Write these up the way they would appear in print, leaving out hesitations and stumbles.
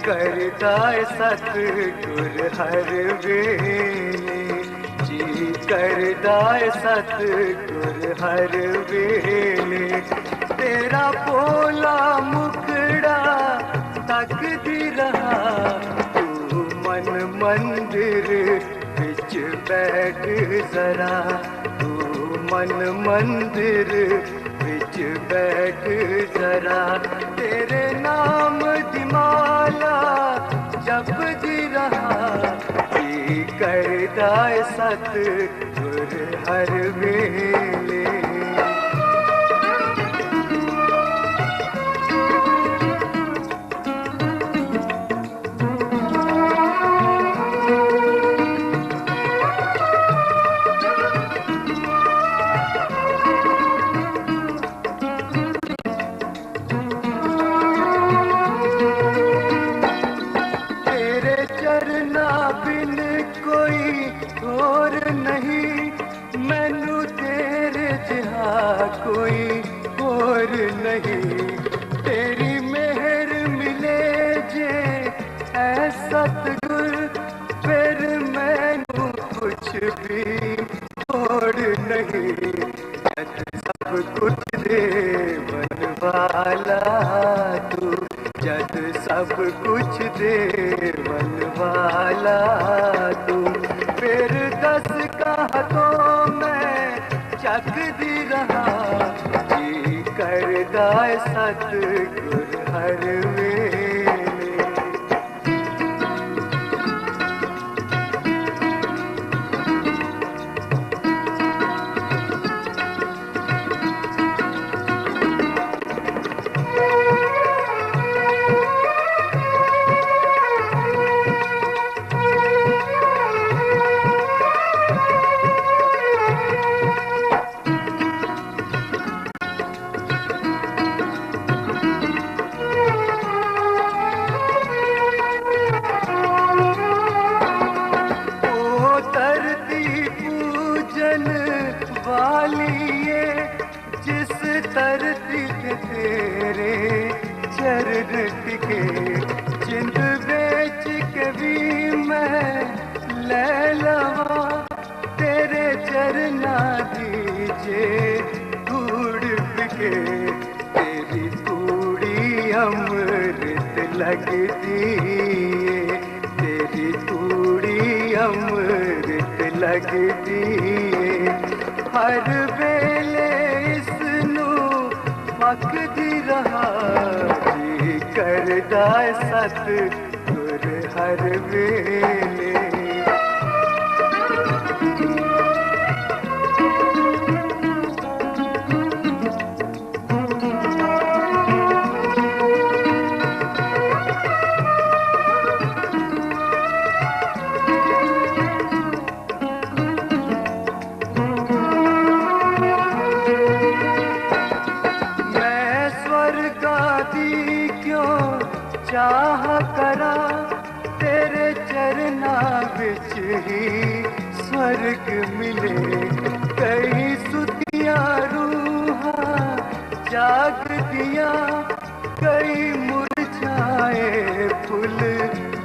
करदाय सतगुर हर वेले, जी करदाय सतगुर हर वेले। तेरा भोला मुखड़ा तकदी रहा, तू मन मंदिर बिच बैठ जरा, तू मन मंदिर बिच बैठ जरा। तेरे नाम दी माला जपदी रहा, जी करदाय सतगुर हर वेले। चरना बिन कोई और नहीं, मैनू तेरे जिहा कोई और नहीं। तेरी मेहर मिले जे ऐ सतगुर, फिर मैनू कुछ भी और नहीं। जद सब कुछ दे बनवाला तू, जद सब कुछ दे बनवाला तू, फिर दस कहा तो मैं चकदी रहा, जी करदाय सतगुर हर वेले। वालिए जिस धरती पे तेरे चरण टिके, जिंद बेच के भी मैं ले लवा, तेरे चरना दीजे धूड़ पिके। तेरी तूड़ी अमृत लगती, तेरी तूड़ी अमृत लगती। हर वेले इसनू मकदी रहा, जी करदाय सतगुर हर वेले। क्यों चाह करा, तेरे चरना बिच ही स्वर्ग मिले। कई सुतियां रूहां जागदियां, कई मुरझाए फूल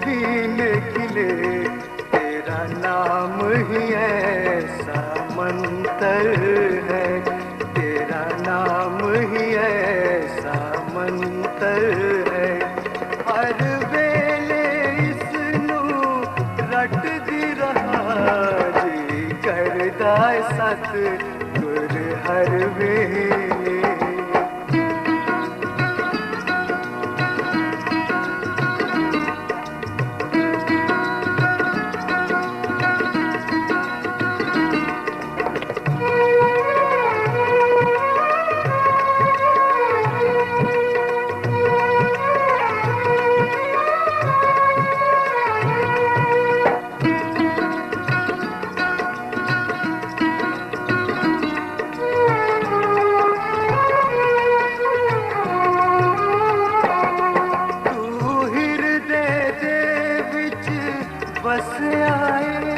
बीन खिले। तेरा नाम ही ऐसा मंत्र है, तेरा नाम ही ऐसा मंत्र है। हर वेले इसनू रटदी जी करदा सतगुर हर वेले। बस आए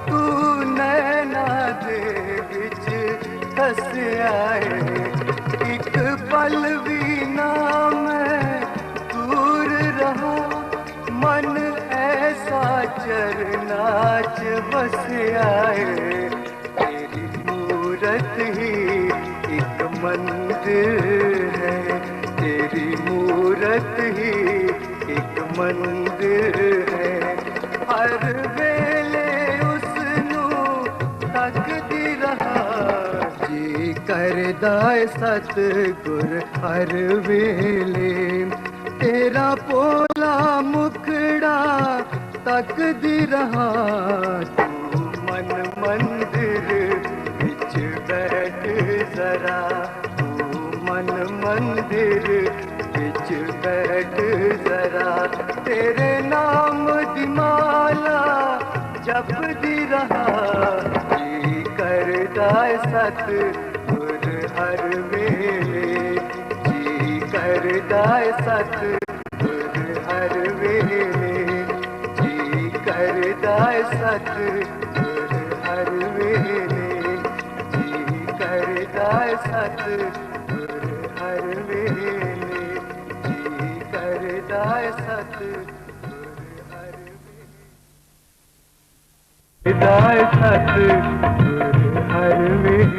तू नैना दे विच धस आए, एक पल भी ना मैं दूर रहा, मन ऐसा चरना च बस आए। तेरी मूरत ही एक मंदिर है, तेरी मूरत ही एक मंदिर है। हर वेले उसनू तकदी रहा, जी करदा सतगुर हर वेले। तेरा पोला मुखड़ा तकदी रहा, तू मन मंदिर विच बैठ जरा, तू मन मंदिर विच बैठ जरा। तेरे नाम दी माला जपदी रहा, जी करदा सतगुर हर वेले। जी करदा सतगुर हर वेले, जी करदा सतगुर हर वेले, जी करदा सतगुर हर वेले, जी करदा सतगुर हर वेले, सतगुर हर वेले।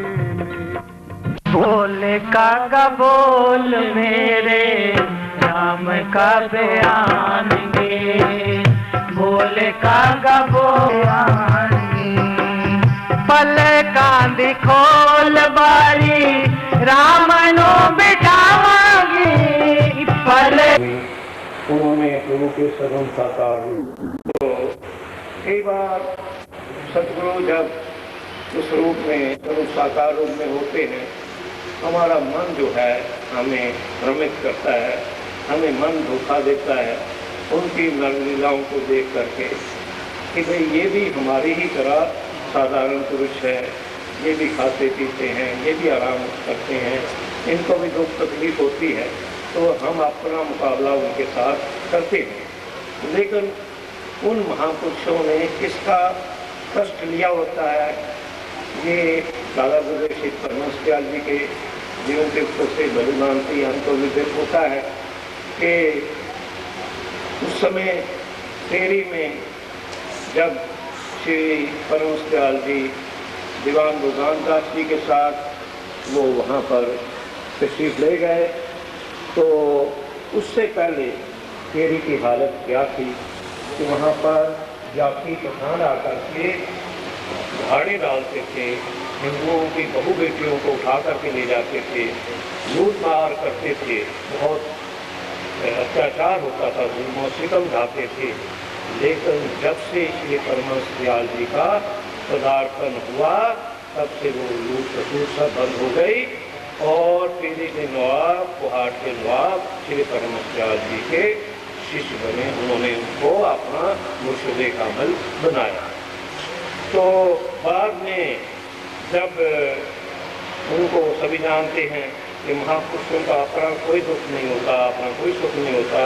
बोल कागा बोल मेरे राम का बयान गे, बोल कागा बयान गे। पल कांदी खोल बारी राम नो बिठावांगी, पल उन्होंने गुरु के सगुण साकार रूप। तो कई बार सतगुरु जब उस रूप में सगुण साकार रूप में होते हैं, हमारा मन जो है हमें भ्रमित करता है, हमें मन धोखा देता है उनकी नरलीलाओं को देख करके कि भाई ये भी हमारी ही तरह साधारण पुरुष है, ये भी खाते पीते हैं, ये भी आराम करते हैं, इनको भी दुख तकलीफ होती है, तो हम अपना मुकाबला उनके साथ करते हैं। लेकिन उन महापुरुषों ने इसका कष्ट लिया होता है। ये दादा गुरुदेव श्री परमहंस दयाल जी के जीवन के से बलिदानती हमको विदित होता है कि उस समय तेरी में जब श्री परमहंस दयाल जी दीवान भगवान दास जी के साथ वो वहाँ पर तशरीफ ले गए, तो उससे पहले तेरी की हालत क्या थी कि वहाँ पर जाति पठान आकर के भाड़े डालते थे, हिंदुओं की बहु बेटियों को उठा करके ले जाते थे, लूट मार करते थे, बहुत अत्याचार होता था, जुल्म सितम ढाते थे। लेकिन जब से श्री परमहंस दयाल जी का पदार्पण हुआ, तब से वो लूट खसूट सब बंद हो गई और पीढ़ी के नवाब, पहाड़ के नवाब श्री परमहंस दयाल जी के शिष्य बने। उन्होंने उनको अपना मुर्शिदे कामिल बनाया। तो बाद में जब उनको सभी जानते हैं कि महापुरुषों का अपना कोई दुख नहीं होता, अपना कोई सुख नहीं होता,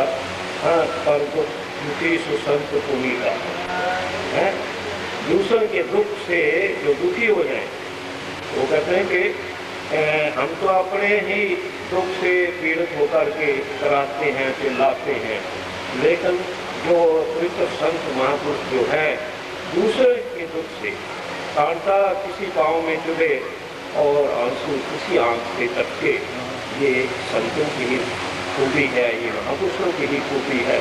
हाँ, पर दुखी सुसंत पुनी का है। दूसरों के दुख से जो दुखी हो जाए, वो कहते हैं कि हम तो अपने ही दुख से पीड़ित होकर के कराते हैं, चिल्लाते हैं, लेकिन जो पवित्र संत महापुरुष जो है दूसरे के दुख से कांटा किसी पाँव में चुभे और आंसू किसी आंख से टपके, ये संतों की ही खूबी है, ये महापुरुषों की ही खूबी है।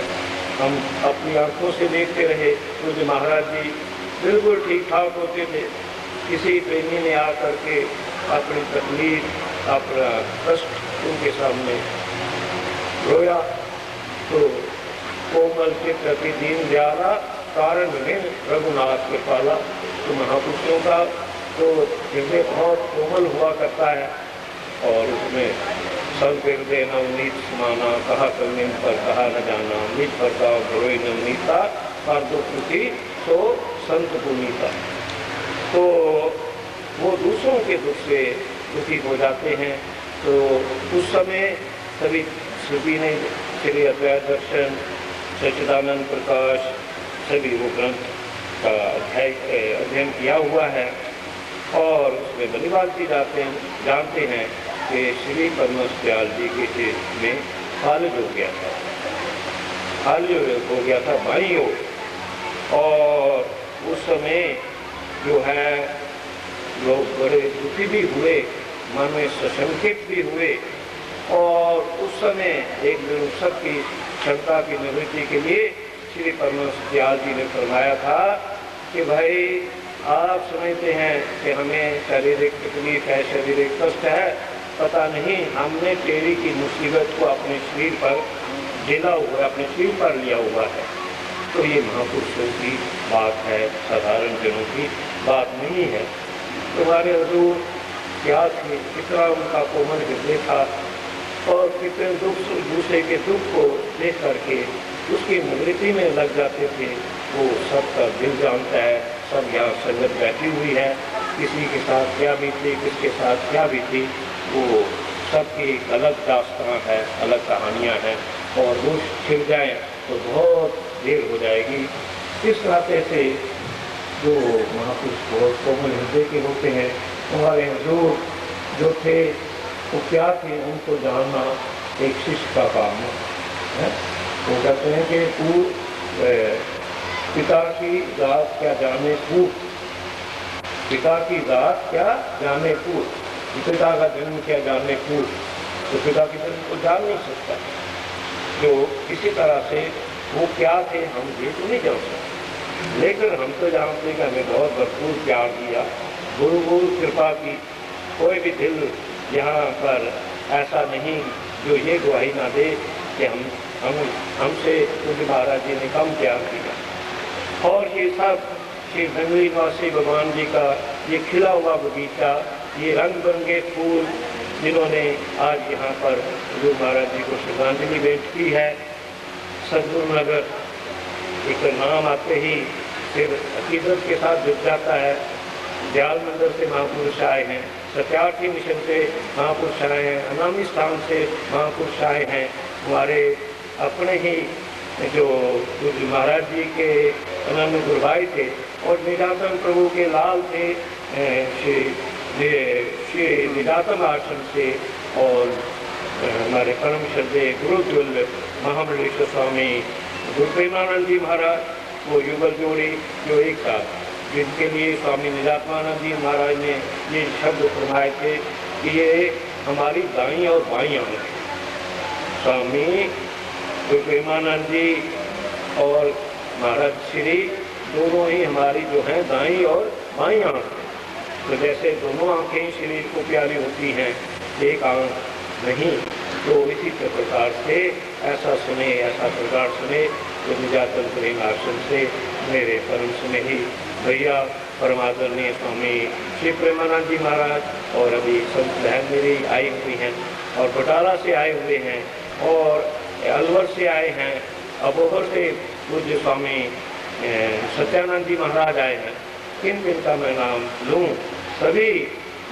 हम अपनी आंखों से देखते रहे, पूज्य महाराज जी बिल्कुल ठीक ठाक होते थे। किसी प्रेमी ने आकर के अपनी तकलीफ, अपना कष्ट उनके सामने रोया तो कोमल चित्त की दीन दयाला कारण में रघुनाथ के पाला। तो महापुरुषों का तो हृदय बहुत कोमल हुआ करता है और उसमें सब हृदय नवनीत समाना, कहा करने पर कहा न जाना, निज प्रताप भरोई नवनीता पर दुखी तो संत पुनीता। तो वो दूसरों के दुख से दुखी हो जाते हैं। तो उस समय सभी सभी ने श्री अद्वैत दर्शन, सच्चिदानंद प्रकाश, सभी वो ग्रंथ का अध्ययन किया हुआ है और उसमें बलिवाल जी जानते हैं कि श्री परमहंस दयाल जी के चिर में फालिज हो गया था, फालिज हो गया था बाईं ओर। और उस समय जो है लोग बड़े दुखी भी हुए, मन में सशंकित भी हुए और उस समय एक दिन सबकी क्षमता की निवृत्ति के लिए श्री परमहंस दयाल जी ने फरमाया था कि भाई आप समझते हैं कि हमें शारीरिक तकलीफ है, शारीरिक कष्ट है, पता नहीं हमने तेरी की मुसीबत को अपने शरीर पर झेला हुआ है, अपने शरीर पर लिया हुआ है। तो ये महापुरुषों की बात है, साधारण जनों की बात नहीं है। तुम्हारे हजूर क्या थे, कितना उनका कोमल हृदय था और कितने दुख दूसरे के दुख को देख करके उसकी निवृत्ति में लग जाते थे। वो सबका दिल जानता है, सब यहाँ संगत बैठी हुई है, किसी के साथ क्या बीती, किसके साथ क्या बीती, वो सबकी अलग दास्तां है, अलग कहानियाँ हैं और दोष छिड़ जाए तो बहुत देर हो जाएगी। इस नाते से जो महापुरुष बहुत कोमल हृदय के होते हैं, हमारे हजूर जो थे वो क्या थे उनको जानना एक शिष्य का काम है। वो कहते हैं कि तू पिता की जात क्या जाने पूर्व, पिता की जात क्या जाने पूर्व, पिता का जन्म क्या जाने पूर्व, तो पिता के जन्म को जान नहीं सकता। जो किसी तरह से वो क्या थे हम ये तो नहीं जान सकते, लेकिन हम तो जानते हैं कि हमें बहुत भरपूर प्यार दिया, गुरु गुरु कृपा की। कोई भी दिल यहाँ पर ऐसा नहीं जो ये गवाही ना दे कि हमसे पूज्य महाराज जी ने कम प्यार किया। और ये सब श्री जंगली निवासी भगवान जी का ये खिला हुआ बगीचा, ये रंग बिरंगे फूल जिन्होंने आज यहाँ पर गुरु महाराज जी को श्रद्धांजलि भेंट की है। सदगुरु नगर एक नाम आते ही फिर अकीदत के साथ जुड़ जाता है। दयाल मंदिर से महापुरुष आए हैं, सत्यार्थी मिशन से महापुरुष आए हैं, अनामी स्थान से महापुरुष आए हैं। हमारे अपने ही जो गुरु महाराज जी के अनन्य गुरुभाई थे और निजातम प्रभु के लाल थे श्री निजातम आश्रम से, और हमारे परम श्रद्धेय गुरुतुल्य महामंडलेश्वर स्वामी गुरु प्रेमानंद जी महाराज, वो युगल जोड़ी जो एक साथ, जिनके लिए स्वामी निजात्मानंद जी महाराज ने ये शब्द फरमाए थे कि ये हमारी दाई और बाई आंख है। स्वामी गुरु प्रेमानंद जी और महाराज श्री दोनों ही हमारी जो हैं दाई और बाई आंख है। तो जैसे दोनों आंखें शरीर को प्यारी होती हैं, एक आंख नहीं, तो इसी प्रकार से ऐसा सुने, ऐसा प्रकार सुने तो निजातन प्रेम आश्रम से मेरे परम स्नेही भैया परमादरणीय स्वामी श्री प्रेमानंद जी महाराज और अभी संत बहन मेरी आई हुई हैं और बटाला से आए हुए हैं और अलवर से आए हैं, अबोहर से पूज्य स्वामी सत्यानंद जी महाराज आए हैं। किन किन का मैं नाम लूँ, सभी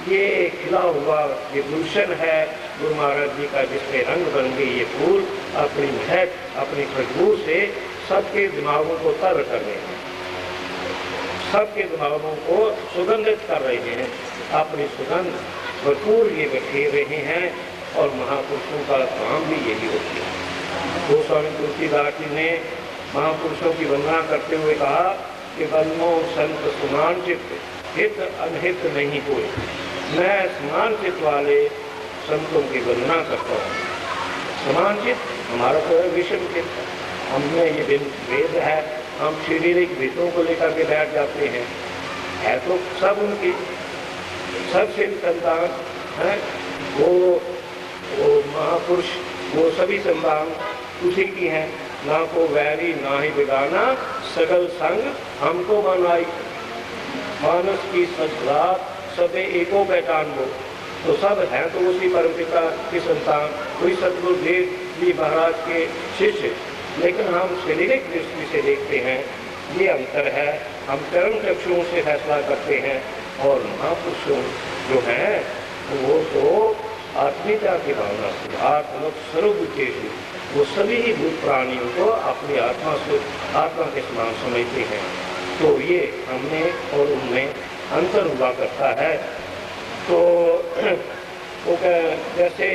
ये खिला हुआ ये गुलशन है गुरु महाराज जी का, जिसमें रंग बिरंगे ये फूल अपनी महक अपनी खुशबू से सबके दिमागों को तर कर रहे हैं, सबके दिमागों को सुगंधित कर रहे हैं, अपनी सुगंध भरपूर ये बिखेर रहे हैं। और महापुरुषों का काम भी यही होती है। गोस्वामी तुलसीदास जी ने महापुरुषों की वंदना करते हुए कहा कि बंदो संत समान चित्त, हित अनहित नहीं कोई। मैं समान चित्त वाले संतों की वंदना करता हूँ। समान चित्त हमारा तो है विषम चित्त, हमने ये भेद है हम शारीरिक भेदों को लेकर के बैठ जाते हैं। है तो सब उनकी, सबसे संतान है वो महापुरुष, वो सभी संतान उसी की हैं। ना को वैरी ना ही बिगाना, सगल संग हमको बनाई, मानस की सजरात सबे एको पहचान वो। तो सब हैं तो उसी परमपिता की संतान, कोई सतगुरुदेव जी महाराज के शिष्य, लेकिन हम शारीरिक दृष्टि से देखते हैं, ये अंतर है। हम कर्म चक्षुओं से फैसला करते हैं और महापुरुषों जो हैं वो तो आत्मीयता की भावना से, आत्म सर्वभूतेषु, वो सभी ही भूत प्राणियों को अपनी आत्मा से, आत्मा के समान समझते हैं। तो ये हमने और उनमें अंतर हुआ करता है। तो वो जैसे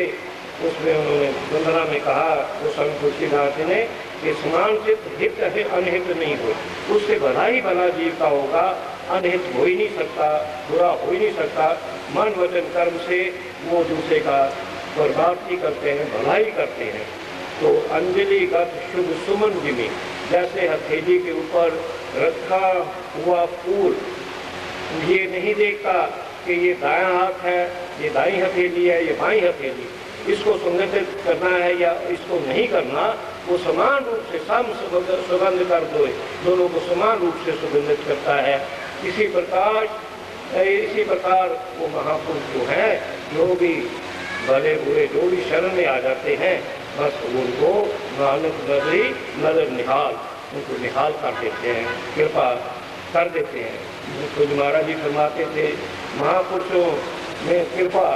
उसमें उन्होंने वंदना में कहा, वो संत तुलसीदास ने कि समान चित्त हित है अनहित नहीं हो, उससे भला ही भला जीव का होगा, अनहित हो ही नहीं सकता, बुरा हो ही नहीं सकता। मन वचन कर्म से वो दूसरे का बर्बाद ही करते हैं, भला ही करते हैं। तो अंजलिगत शुभ सुमन जिमी, जैसे हथेली के ऊपर रखा हुआ फूल, ये नहीं देखता कि ये दायां हाथ है, ये दाईं हथेली है, ये बाईं हथेली, इसको सुगंधित करना है या इसको नहीं करना, वो समान रूप से सुगंध कर दो, दोनों को समान रूप से सुगंधित करता है। इसी प्रकार वो महापुरुष जो है, जो भी भले बुरे जो भी शरण में आ जाते हैं, बस उनको नानक नजरी नजर निहाल, उनको निहाल कर देते हैं, कृपा कर देते हैं। कुछ महाराज जी फरमाते थे, महापुरुषों में कृपा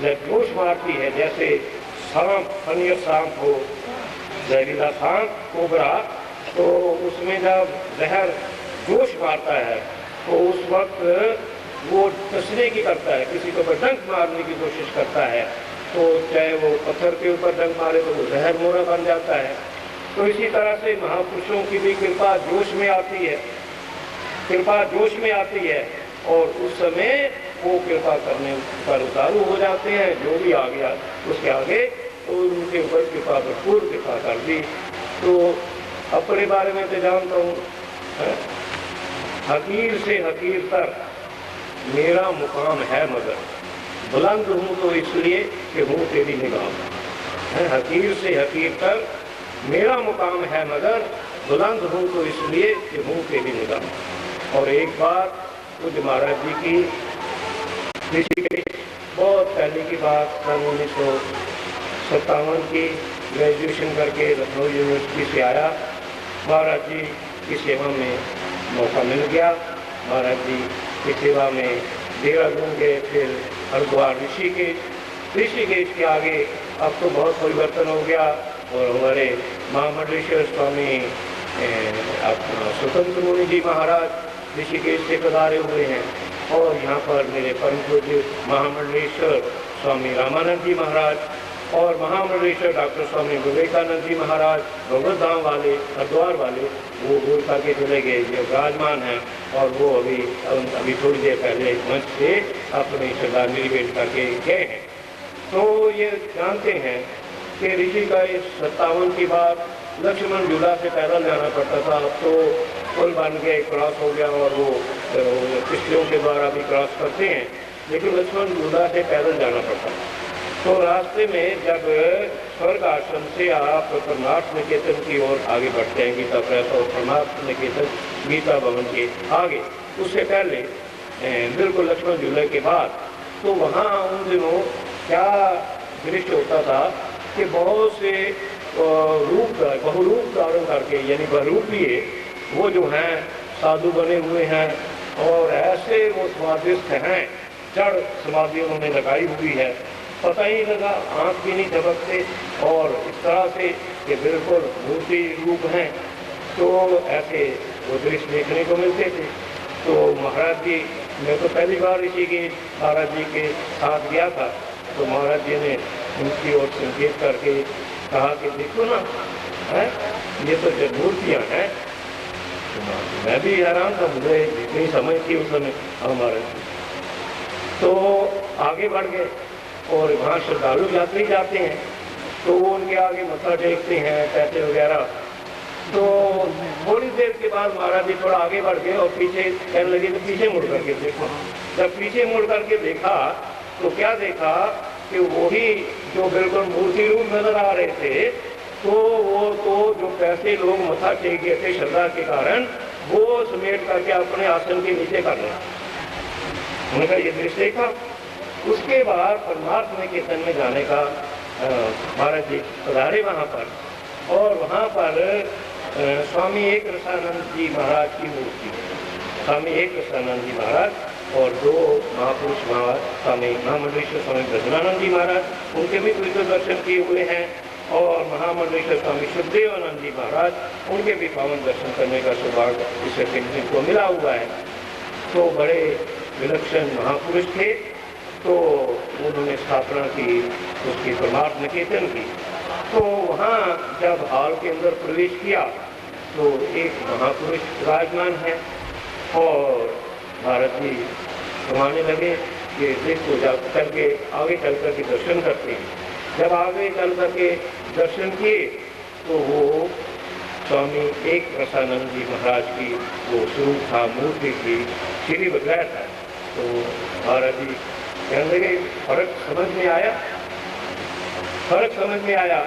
जोश मारती है, जैसे सांप, फनियर सांप हो, जहरीला सांप, कोबरा, तो उसमें जब जहर जोश मारता है तो उस वक्त वो डसने की करता है, किसी को डंक मारने की कोशिश करता है, तो चाहे वो पत्थर के ऊपर डंक मारे तो वो जहर मोरा बन जाता है। तो इसी तरह से महापुरुषों की भी कृपा जोश में आती है, कृपा जोश में आती है, और उस समय वो कृपा करने पर उतारू हो जाते हैं। जो भी आ गया उसके आगे तो उनके ऊपर कृपा भरपूर कृपा कर दी। तो अपने बारे में तो जानता हूँ, हकीर से हकीर तक मेरा मुकाम है, मगर बुलंद हूँ तो इसलिए कि हूँ तेरी निगाह। हकीर से हकीर तक मेरा मुकाम है, मगर बुलंद हूँ तो इसलिए कि हूँ तेरी निगाह। और एक बार पूज्य महाराज जी की ऋषिकेश, बहुत पहले की बात, सन 1957 की, ग्रेजुएशन करके लखनऊ यूनिवर्सिटी से आया, महाराज जी की सेवा में मौका मिल गया। महाराज जी की सेवा में देहरादून गए, फिर हरिद्वार, ऋषिकेश के आगे अब तो बहुत परिवर्तन हो गया, और हमारे महामंडलेश्वर स्वामी अपना स्वतंत्र मुनि जी महाराज ऋषिकेश से पधारे हुए हैं, और यहाँ पर मेरे परम पूज्य महामंडलेश्वर स्वामी रामानंद जी महाराज और महामंडलेश्वर डॉक्टर स्वामी विवेकानंद जी महाराज, भगवत धाम वाले, हरिद्वार वाले, वो बोल करके चले गए, जो विराजमान हैं, और वो अभी थोड़ी देर पहले मंच से अपनी श्रद्धांजलि भेंट करके गए हैं। तो ये जानते हैं कि ऋषि का 57 की बात, लक्ष्मण झूला से पैदल जाना पड़ता था, अब तो पुल बन गया, क्रॉस हो गया, और वो किश्तियों के द्वारा भी क्रॉस करते हैं, लेकिन लक्ष्मण झूला से पैदल जाना पड़ता। तो रास्ते में जब स्वर्ग आश्रम से आप परमार्थ निकेतन की ओर आगे बढ़ते हैं, गीता प्रेस और परमार्थ निकेतन गीता भवन के आगे, उससे पहले बिल्कुल लक्ष्मण झूले के बाद, तो वहाँ उन दिनों क्या दृश्य होता था कि बहुत से बहुरूप धारण करके, यानी बहुरूपीय वो जो हैं साधु बने हुए हैं, और ऐसे वो स्वादिष्ट हैं, जड़ समाधि उन्होंने लगाई हुई है, पता ही लगा, आँख भी नहीं झपकते, और इस तरह से कि बिल्कुल मूर्ति रूप हैं। तो ऐसे वो दृश्य देखने को मिलते थे। तो महाराज जी, मैं तो पहली बार ऋषिकेश महाराज जी के साथ गया था, तो महाराज जी ने उनकी ओर संकेत करके कहा कि देखो ना, है ये तो जब मूर्तियाँ हैं। मैं भी हैरान था, मुझे जितनी समझ थी उस समय हमारे। तो आगे बढ़ गए, और वहाँ श्रद्धालु यात्री जाते हैं, तो वो उनके आगे मत्था टेकते हैं, पैसे वगैरह तो थोड़ी देर के बाद महाराज जी थोड़ा आगे बढ़ गए और पीछे कहने लगे तो पीछे मुड़ करके देखो। जब पीछे मुड़ करके देखा तो क्या देखा कि वही जो बिल्कुल मूर्ति रूप नजर आ रहे थे, तो वो तो जो पैसे लोग मथा टेक गए थे श्रद्धा के कारण, वो समेट करके अपने आसन के नीचे कर लें। उनका ये दृश्य देखा। उसके बाद परमार्थ निकेतन में जाने का महाराज जी पधारे वहाँ पर, और वहाँ पर स्वामी एक रसानंद जी महाराज की मूर्ति, स्वामी एक रसानंद जी महाराज और दो महापुरुष स्वामी महामंडलेश्वर स्वामी ब्रजनानंद जी महाराज, उनके भी पवित्र दर्शन किए हुए हैं, और महामंडलेश्वर स्वामी शुद्धदेवानंद जी महाराज, उनके भी पावन दर्शन करने का सौभाग्य इस केंद्र को मिला हुआ है। तो बड़े विलक्षण महापुरुष थे। तो उन्होंने स्थापना की उसकी परमार्थ निकेतन की। तो वहाँ जब हॉल के अंदर प्रवेश किया तो एक महापुरुष विराजमान है, और भारत जी घुमाने लगे कि देखो जब चल के आगे चल कर के दर्शन करते हैं। जब आगे चल कर के दर्शन किए तो वो स्वामी एक रसानंद जी महाराज की वो स्वरूप था, मूर्ति थी, श्री बजाया था। तो भारत जी कहने लगे फर्क समझ में आया, फर्क समझ में आया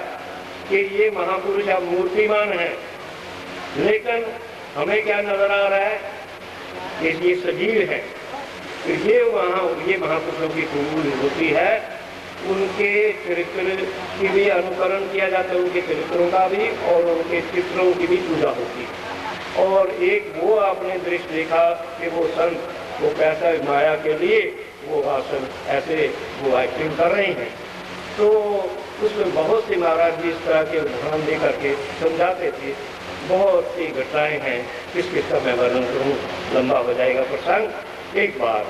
कि ये महापुरुष अब मूर्तिमान है, लेकिन हमें क्या नजर आ रहा है कि ये सजीव है। तो ये महापुरुषों की खूबी होती है, उनके चरित्र की भी अनुकरण किया जाता है, उनके चरित्रों का भी और उनके चित्रों की भी पूजा होती है। और एक वो आपने दृश्य देखा कि वो संत वो पैसा माया के लिए वो आसन ऐसे वो एक्टिंग कर रहे हैं। तो उसमें बहुत सी महाराज जी इस तरह के उदाहरण दे करके समझाते थे। बहुत सी घटनाएं हैं, किसके समय वर्णन करूँ, लंबा हो जाएगा प्रसंग। एक बार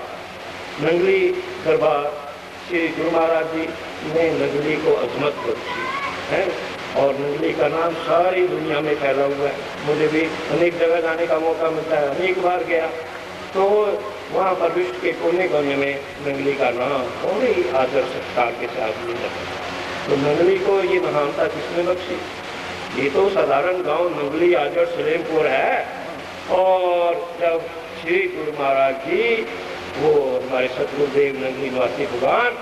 नंगली दरबार श्री गुरु महाराज जी ने नंगली को अजमत बख्शी है, और नंगली का नाम सारी दुनिया में फैला हुआ है। मुझे भी अनेक जगह जाने का मौका मिलता है, अनेक बार गया। तो वहाँ पर विश्व के कोने कोने में नंगली का नाम बड़े ही आदर सत्कार के साथ लिया। तो नंगली को ये महानता किसने बख्शी? ये तो साधारण गांव नंगली आजर सलेमपुर है। और जब श्री गुरु महाराज जी वो हमारे सतगुरुदेव नंगली निवासी भगवान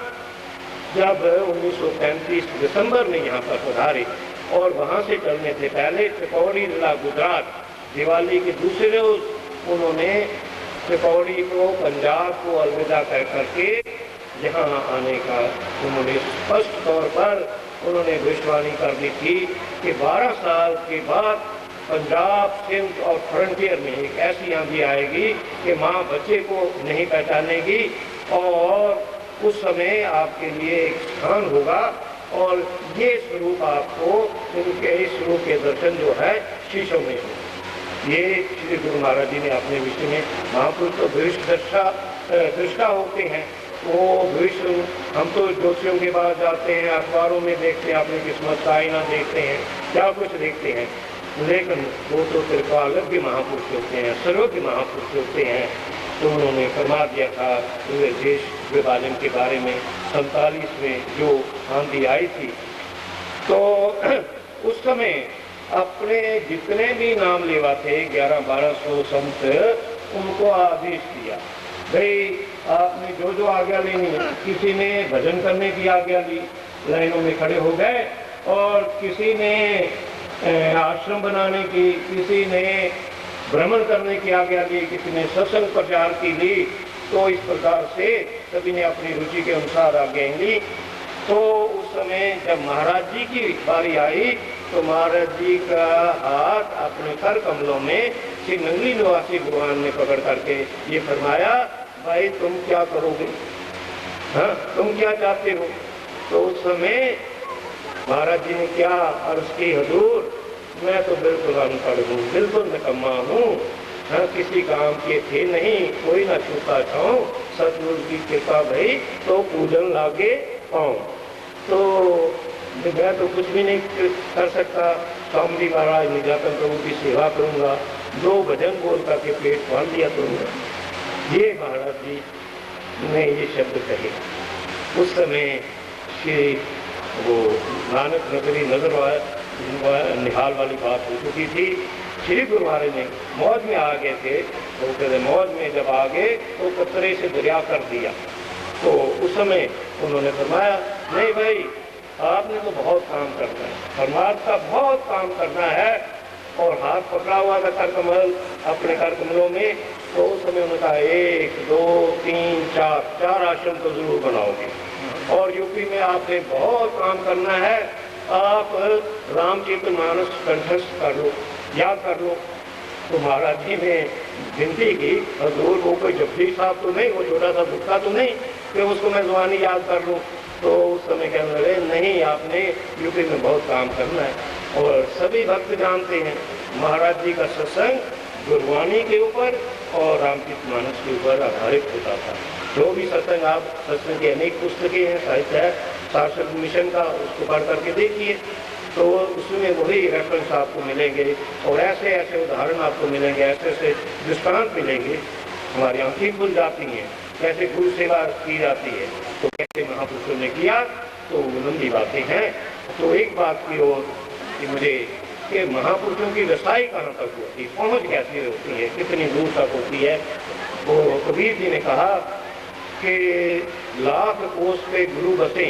जब 1935 दिसंबर में यहाँ पर पधारे, और वहाँ से चलने से पहले त्रिपुरी जिला गुजरात दिवाली के दूसरे रोज उन्होंने त्रिपुरी को पंजाब को अलविदा कर करके यहाँ आने का उन्होंने स्पष्ट तौर पर उन्होंने भविष्यवाणी कर दी थी कि 12 साल के बाद पंजाब, सिंध और फ्रंटियर में एक ऐसी आंधी आएगी कि माँ बच्चे को नहीं पहचानेगी, और उस समय आपके लिए एक स्थान होगा, और ये स्वरूप आपको इनके इस स्वरूप के दर्शन जो है शीशों में होगा। ये श्री गुरु महाराज जी ने अपने विषय में, महापुरुष तो भविष्य दृष्टा होते हैं, वो भविष्य, हम तो ज्योतिषियों के पास जाते हैं, अखबारों में देखते हैं, अपनी किस्मत का आईना देखते हैं, क्या कुछ देखते हैं, लेकिन वो तो त्रिकालज्ञ के महापुरुष होते हैं, सर्वज्ञ महापुरुष होते हैं। तो उन्होंने फरमा दिया था देश विभाजन के बारे में 47 में जो आंधी आई थी, तो उस समय अपने जितने भी नाम लेवा थे 1100-1200 संत, उनको आदेश दिया, भाई आपने जो जो आज्ञा लेनी है। किसी ने भजन करने की आज्ञा ली, लाइनों में खड़े हो गए, और किसी ने आश्रम बनाने की, किसी ने भ्रमण करने की आज्ञा ली, किसी ने सत्संग प्रचार की ली। तो इस प्रकार से सभी ने अपनी रुचि के अनुसार आज्ञाएं ली। तो उस समय जब महाराज जी की बारी आई तो महाराज जी का हाथ अपने कर कमलों में श्री नंगली निवासी भगवान ने पकड़ करके ये फरमाया, भाई तुम क्या करोगे, हाँ तुम क्या चाहते हो? तो उस समय महाराज जी ने क्या अर्ज की, हजूर मैं तो बिल्कुल अनपढ़ हूँ, बिल्कुल निकम्मा हूँ, हाँ किसी काम के थे नहीं, कोई ना छूता छाऊं, सतगुरु की कृपा भई तो पूजन लागे पाऊँ। तो मैं तो कुछ भी नहीं कर सकता, स्वामी महाराज निजातन प्रभु की सेवा करूँगा, 2 भजन बोल करके पेट पाल दिया करूँगा। ये महाराज जी ने ये शब्द कहे। उस समय श्री वो नानक नगरी निहाल वाली बात हो चुकी थी। श्री गुरु महाराज ने मौज में आ गए थे, तो कहते मौज में जब आ गए तो कतरे से दरिया कर दिया। तो उस समय उन्होंने फरमाया, नहीं भाई आपने तो बहुत काम करना है, परमात्मा का बहुत काम करना है। और हाथ पकड़ा हुआ था कर कमल अपने कर कमलों में। तो उस समय उन्होंने कहा 1 2 3 4 आश्रम तो जरूर बनाओगे, और यूपी में आपने बहुत काम करना है। आप रामचरितमानस कंठस्थ कर लो, याद कर लो। तो महाराज जी ने विनती की, हजूर वो कोई जब्दी साहब तो नहीं, वो छोटा सा दुखता तो नहीं कि उसको मैं ज़ुबानी याद कर लूँ। तो उस समय कहने लगे, नहीं आपने यूपी में बहुत काम करना है। और सभी भक्त जानते हैं महाराज जी का सत्संग गुरबाणी के ऊपर और रामचरितमानस के ऊपर आधारित होता था। जो भी सत्संग, आप सत्संग की अनेक पुस्तकें हैं, साहित्य है शासक मिशन का, उसको पढ़ करके देखिए तो उसमें वही रेफरेंस आपको मिलेंगे और ऐसे ऐसे उदाहरण आपको मिलेंगे, ऐसे ऐसे दृष्टांत मिलेंगे। हमारी आंखें खुल जाती हैं कैसे गुरु सेवा की जाती है, तो कैसे महापुरुषों ने किया, तो लंबी बातें हैं। तो एक बात की ओर कि मुझे कि महापुरुषों की रसाई कहाँ तक होती है, पहुँच कैसे होती है, कितनी दूर तक होती है। वो कबीर जी ने कहा कि लाख कोस पे गुरु बसे,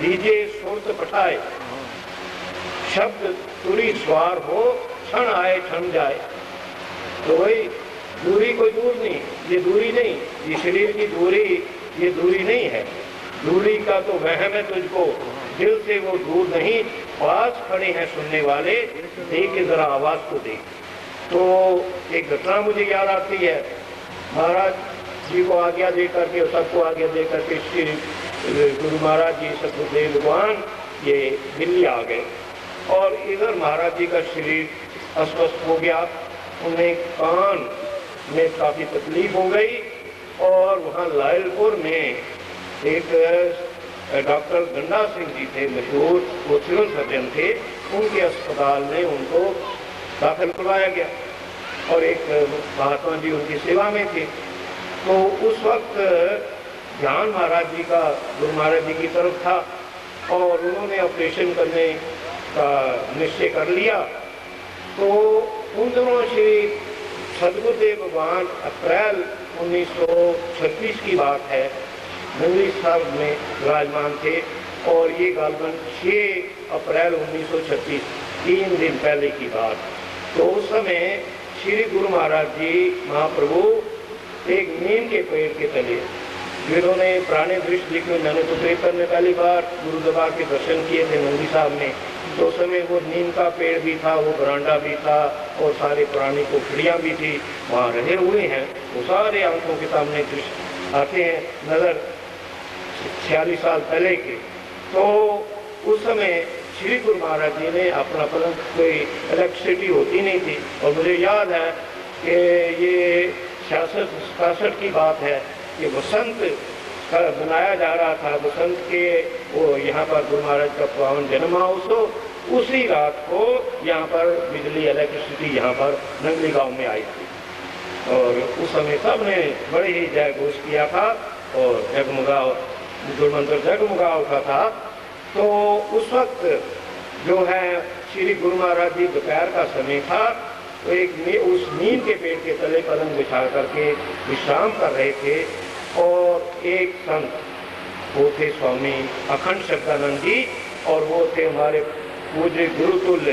दीजिए सुरत पठाए, शब्द तुरी स्वार हो, क्षण आए क्षण जाए। तो भाई दूरी कोई दूर नहीं, ये दूरी नहीं, ये शरीर की दूरी, ये दूरी नहीं है। दूरी का तो वहम है तुझको, दिल से वो दूर नहीं, पास खड़े हैं सुनने वाले, देख के जरा आवाज को देख। तो एक घटना मुझे याद आती है, महाराज जी को आज्ञा दे करके, सबको आज्ञा दे करके श्री गुरु महाराज जी सतगुरुदेव भगवान ये दिल्ली आ गए। और इधर महाराज जी का शरीर अस्वस्थ हो गया, उन्हें कान में काफ़ी तकलीफ हो गई। और वहाँ लायलपुर में एक डॉक्टर गंडा सिंह जी थे, मशहूर, वो सिविल सर्जन थे, उनके अस्पताल में उनको दाखिल करवाया गया और एक महात्मा जी उनकी सेवा में थे। तो उस वक्त ध्यान महाराज जी का गुरु महाराज जी की तरफ था और उन्होंने ऑपरेशन करने का निश्चय कर लिया। तो उन दोनों श्री सदगुरुदेव भगवान अप्रैल 1936 की बात है, नंगली साहब में विराजमान थे। और ये गालबन 6 अप्रैल 1936, 3 दिन पहले की बात। तो उस समय श्री गुरु महाराज जी महाप्रभु एक नीम के पेड़ के तले, जिन्होंने पुराने दृश्य लिखे, मैंने तो पेपर में पहली बार गुरु दरबार के दर्शन किए थे नंदी साहब में। तो समय वो नीम का पेड़ भी था, वो बरांडा भी था और सारे पुरानी कोठड़ियाँ भी थी, वहाँ रहे हुए हैं। वो सारे आंखों के सामने दृश्य आते हैं नज़र 46 साल पहले के। तो उस समय श्री गुरु महाराज जी ने अपना परंतु कोई इलेक्ट्रिसिटी होती नहीं थी। और मुझे याद है कि ये 66-67 की बात है कि वसंत का बनाया जा रहा था, वसंत के वो यहाँ पर गुरु महाराज का पावन जन्म महोत्सव, उसी रात को यहाँ पर बिजली इलेक्ट्रिसिटी यहाँ पर नंगली गांव में आई थी। और उस समय सब ने बड़े ही जय घोष किया था और जगमगाव, गुरुमंत्र जगमगा उठा था। तो उस वक्त जो है श्री गुरु महाराज जी दोपहर का समय था, तो उस नीम के पेड़ के तले पलंग बिछा करके विश्राम कर रहे थे। और एक संत, वो थे स्वामी अखंड शब्दानंद जी, और वो थे हमारे पूज्य गुरुतुल्य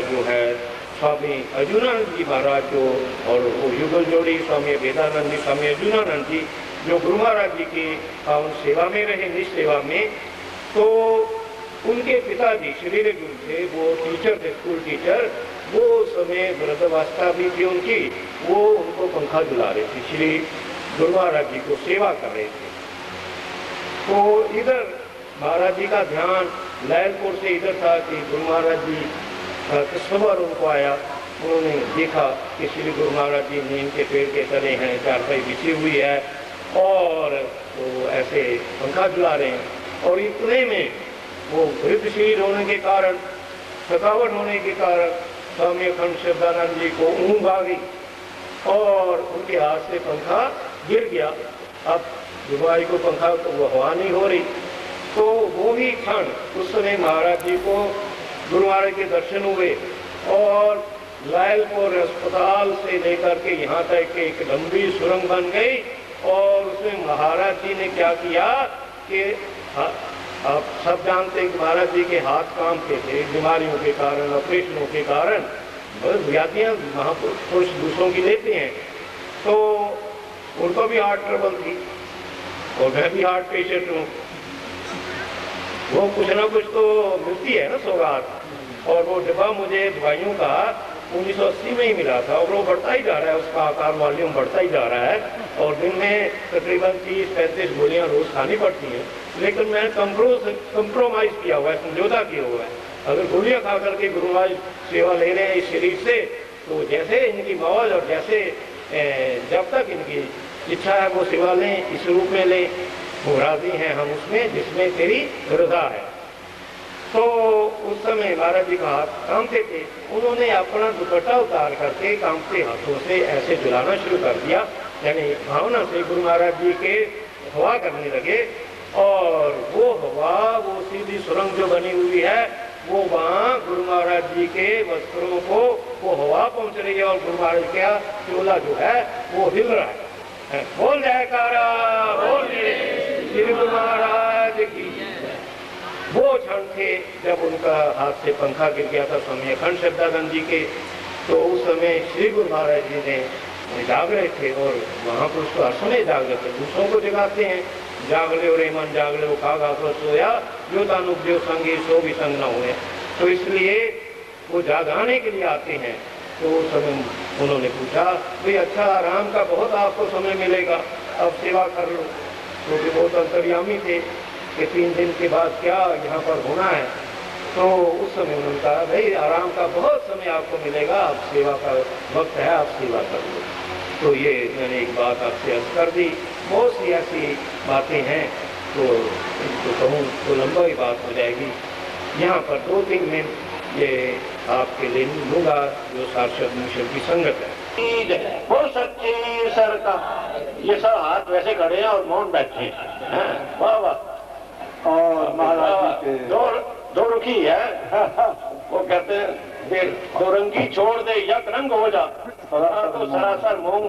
जो है स्वामी अर्जुनानंद जी महाराज जो, और वो युगल जोड़ी स्वामी वेदानंद जी, स्वामी अर्जुनानंद जी, जो गुरु महाराज जी की पावन सेवा में रहे, निष्सेवा में। तो उनके पिताजी श्री गुरु थे, वो टीचर थे, स्कूल टीचर। वो समय वृद्धावस्था भी थी उनकी, वो उनको पंखा झुला रहे थे, श्री गुरु महाराज जी को सेवा कर रहे थे। तो इधर महाराज जी का ध्यान लैलपुर से इधर था कि गुरु महाराज जी खबर उनको आया, उन्होंने देखा कि श्री गुरु महाराज जी नीम के पेड़ के तले हैं, चारपाई बिछी हुई है और वो ऐसे पंखा झुला रहे हैं। और इतने में वो वृद्ध शरीर होने के कारण, थकावट होने के कारण स्वामी अखंड शब्दानंद जी को ऊँघ आ गई और उनके हाथ से पंखा गिर गया। अब जुबाई को पंखा को वो हवा नहीं हो रही। तो वो ही क्षण, उस समय महाराज जी को गुरु महाराज के दर्शन हुए और लायलपुर अस्पताल से लेकर के यहाँ तक एक लंबी सुरंग बन गई और उसमें महाराज जी ने क्या किया कि आप सब जानते हैं कि महाराज जी के हाथ कांपते थे बीमारियों के कारण, ऑपरेशनों के कारण, बहुत व्याधियाँ महापुरुष दूसरों की लेते हैं। तो उनको भी हार्ट ट्रबल थी और मैं भी हार्ट पेशेंट हूँ। वो कुछ ना कुछ तो मिलती है ना सौगात, और वो डिब्बा मुझे दवाइयों का 1980 में ही मिला था और वो बढ़ता ही जा रहा है, उसका आकार वॉल्यूम बढ़ता ही जा रहा है और दिन में तकरीबन 30-35 गोलियां रोज खानी पड़ती हैं। लेकिन मैंने कंप्रोमाइज किया हुआ है, समझौता किया हुआ है। अगर गोलियां खा करके गुरु महाराज सेवा ले रहे हैं इस शरीर से, तो जैसे इनकी मौज और जैसे जब तक इनकी इच्छा है वो सेवा लें, इस रूप में लें, वो राजी हैं हम उसमें जिसमें तेरी रजा है। तो उस समय महाराज जी का हाथ कांपते थे, उन्होंने अपना दुपट्टा उतार करके कांपते हाथों से ऐसे झुलाना शुरू कर दिया, यानी भावना से गुरु महाराज जी के हवा करने लगे और वो हवा, वो सीधी सुरंग जो बनी हुई है वो वहाँ गुरु महाराज जी के वस्त्रों को वो हवा पहुँच रही है और गुरु महाराज का चोला जो है वो हिल रहा है। बोल जयकारा, बोल श्री गुरु महाराज की। वो क्षण थे जब उनका हाथ से पंखा गिर गया था स्वामी अखंड श्रद्धानंद जी के, तो उस समय श्री गुरु महाराज जी ने जाग रहे थे और महापुरुष तो हर समय जाग रहे थे, दूसरों को जगाते हैं, जाग ले रे मन जाग ले खागा तो सोया जो तानुदेव संगे सो भी संग न हुए। तो इसलिए वो जागाने के लिए आते हैं। तो उस समय उन्होंने पूछा भाई अच्छा आराम का बहुत आपको समय मिलेगा, अब सेवा कर लो, क्योंकि बहुत अंतर्यामी थे कि 3 दिन के बाद क्या यहाँ पर होना है। तो उस समय उन्होंने कहा भाई आराम का बहुत समय आपको मिलेगा, अब सेवा का वक्त है, आप सेवा कर लो। तो ये मैंने एक बात आपसे अर्ज कर दी। बहुत सी ऐसी बातें हैं तो इनको कहूँ तो लंबा ही बात हो जाएगी। यहाँ पर 2-3 मिनट ये आपके लिए लूँगा जो सारस्वत मिशन की संगत है। वो सच्ची सर का ये सब हाथ वैसे खड़े हैं और मौन बैठे हैं। वाह वाह। और महाराज जी दो रुखी है वो कहते हैं दो रंगी छोड़ दे, यक रंग हो जा, तो सरासर मोह